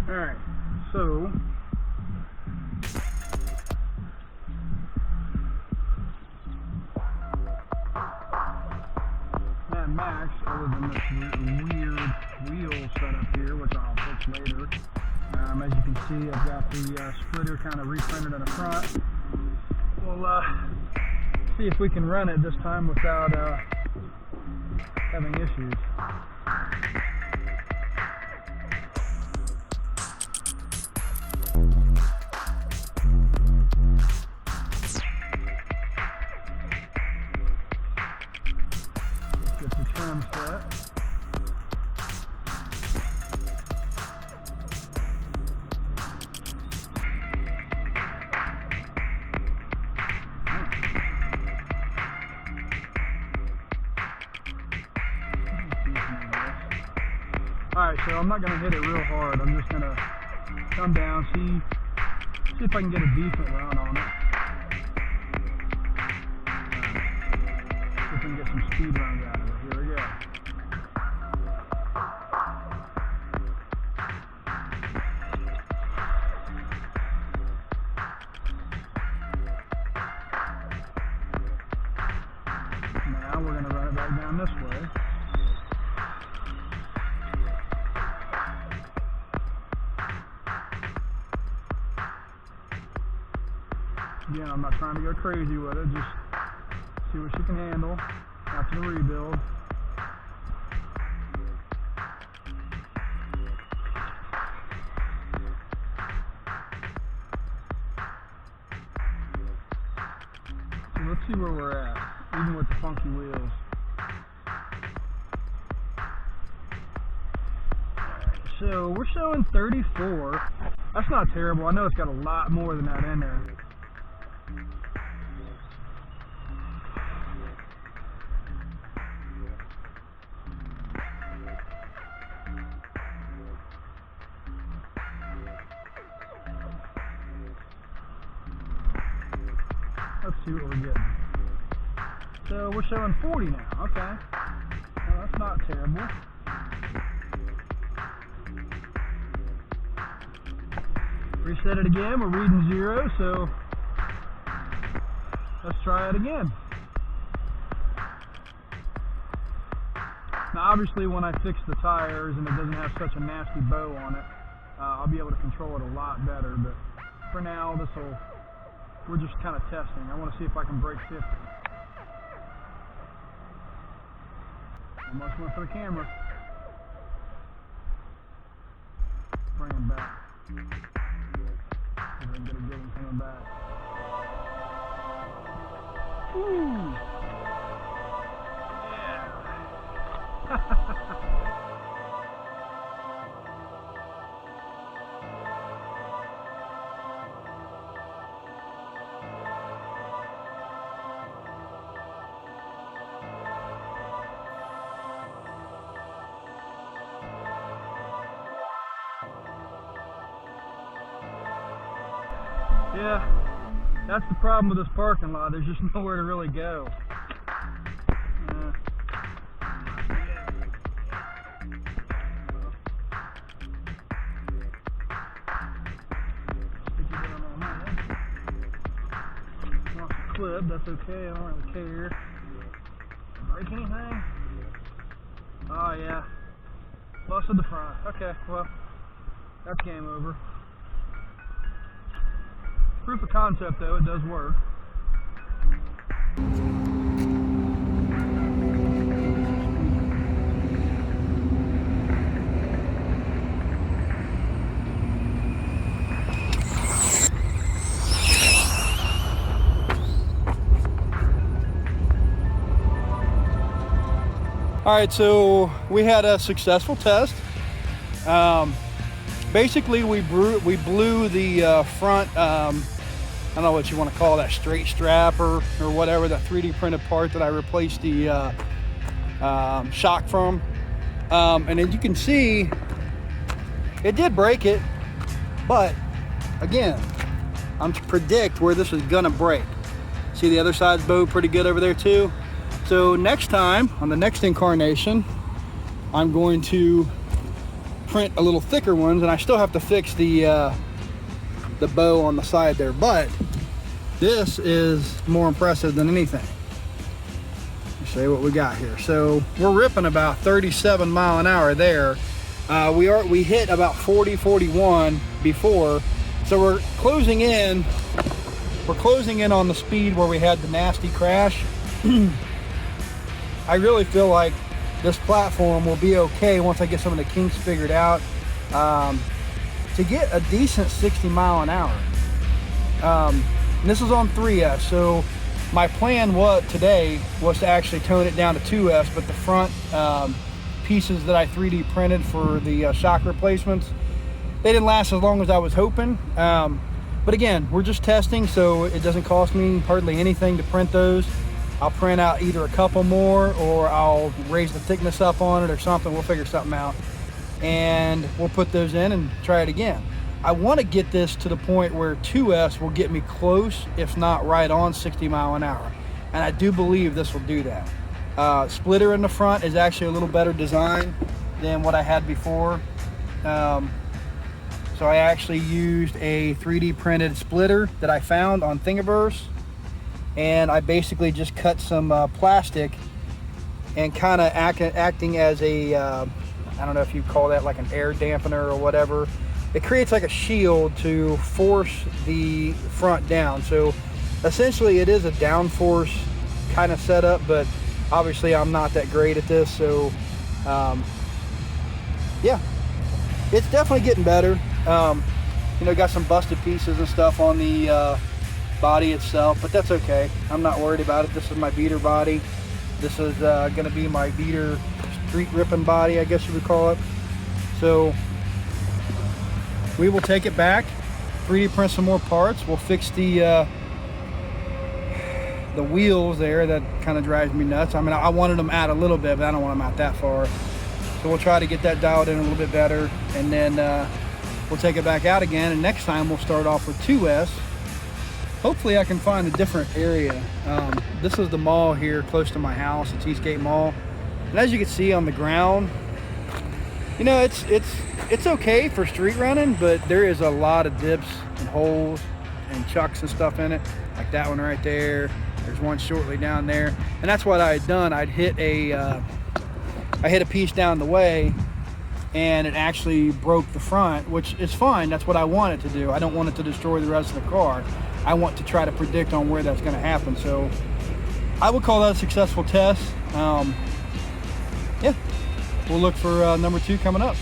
Alright, so that Max, other than this weird wheel setup here, which I'll fix later, as you can see, I've got the splitter kind of reprinted in the front. We'll see if we can run it this time without having issues. Get the trim set. Alright, so I'm not going to hit it real hard. I'm just going to come down, see if I can get a decent run on it. See if we can get some speed runs out of it. Here we go. Now we're going to run it back down this way. Again, I'm not trying to go crazy with it, just see what she can handle after the rebuild. So let's see where we're at, even with the funky wheels. So we're showing 34. That's not terrible. I know it's got a lot more than that in there. Let's see what we're getting. So we're showing 40 now. Okay. Well, that's not terrible. Reset it again. We're reading 0, so let's try it again. Now obviously when I fix the tires and it doesn't have such a nasty bow on it, I'll be able to control it a lot better, but for now we're just kind of testing. I want to see if I can break 50. Almost went for the camera. Bring him back. See if I can get a good one coming back. Ooh. Yeah. Yeah, that's the problem with this parking lot. There's just nowhere to really go. Stick it down on that. Not the clip, that's okay. I don't really care. Break anything? Oh yeah. Busted the front. Okay, well, that's game over. Proof of concept though, it does work. All right, so we had a successful test. Basically, we blew the front, I don't know what you want to call that, straight strap or whatever, that 3D printed part that I replaced the shock from. And as you can see, it did break it, but again, I'm to predict where this is gonna break. See the other side's bowed pretty good over there too. So next time, on the next incarnation, I'm going to print a little thicker ones, and I still have to fix the bow on the side there, but this is more impressive than anything. Let's show you what we got here. So we're ripping about 37 mile an hour there. We hit about 40, 41 before, so we're closing in on the speed where we had the nasty crash. I really feel like this platform will be okay once I get some of the kinks figured out, to get a decent 60 mile an hour. And this is on 3S, so my plan today was to actually tone it down to 2S, but the front pieces that I 3D printed for the shock replacements, they didn't last as long as I was hoping. But again, we're just testing, so it doesn't cost me hardly anything to print those. I'll print out either a couple more, or I'll raise the thickness up on it or something. We'll figure something out, and we'll put those in and try it again. I want to get this to the point where 2S will get me close, if not right on 60 mile an hour. And I do believe this will do that. Splitter in the front is actually a little better design than what I had before. So I actually used a 3D printed splitter that I found on Thingiverse. And I basically just cut some plastic and kind of acting as a, I don't know if you call that like an air dampener or whatever. It creates like a shield to force the front down. So essentially it is a downforce kind of setup, but obviously I'm not that great at this. So yeah, it's definitely getting better. You know, got some busted pieces and stuff on the body itself, but that's okay. I'm not worried about it. This is my beater body. This is going to be my beater street ripping body, I guess you would call it. So we will take it back, 3D print some more parts. We'll fix the wheels there. That kind of drives me nuts. I mean, I wanted them out a little bit, but I don't want them out that far. So we'll try to get that dialed in a little bit better, and then we'll take it back out again, and next time we'll start off with 2S. Hopefully I can find a different area. This is the mall here close to my house, it's Eastgate Mall. And as you can see on the ground, you know, it's okay for street running, but there is a lot of dips and holes and chucks and stuff in it, like that one right there. There's one shortly down there, and that's what I had done. I hit a piece down the way, and it actually broke the front, which is fine. That's what I want it to do. I don't want it to destroy the rest of the car. I want to try to predict on where that's going to happen. So I would call that a successful test. Yeah, we'll look for number 2 coming up.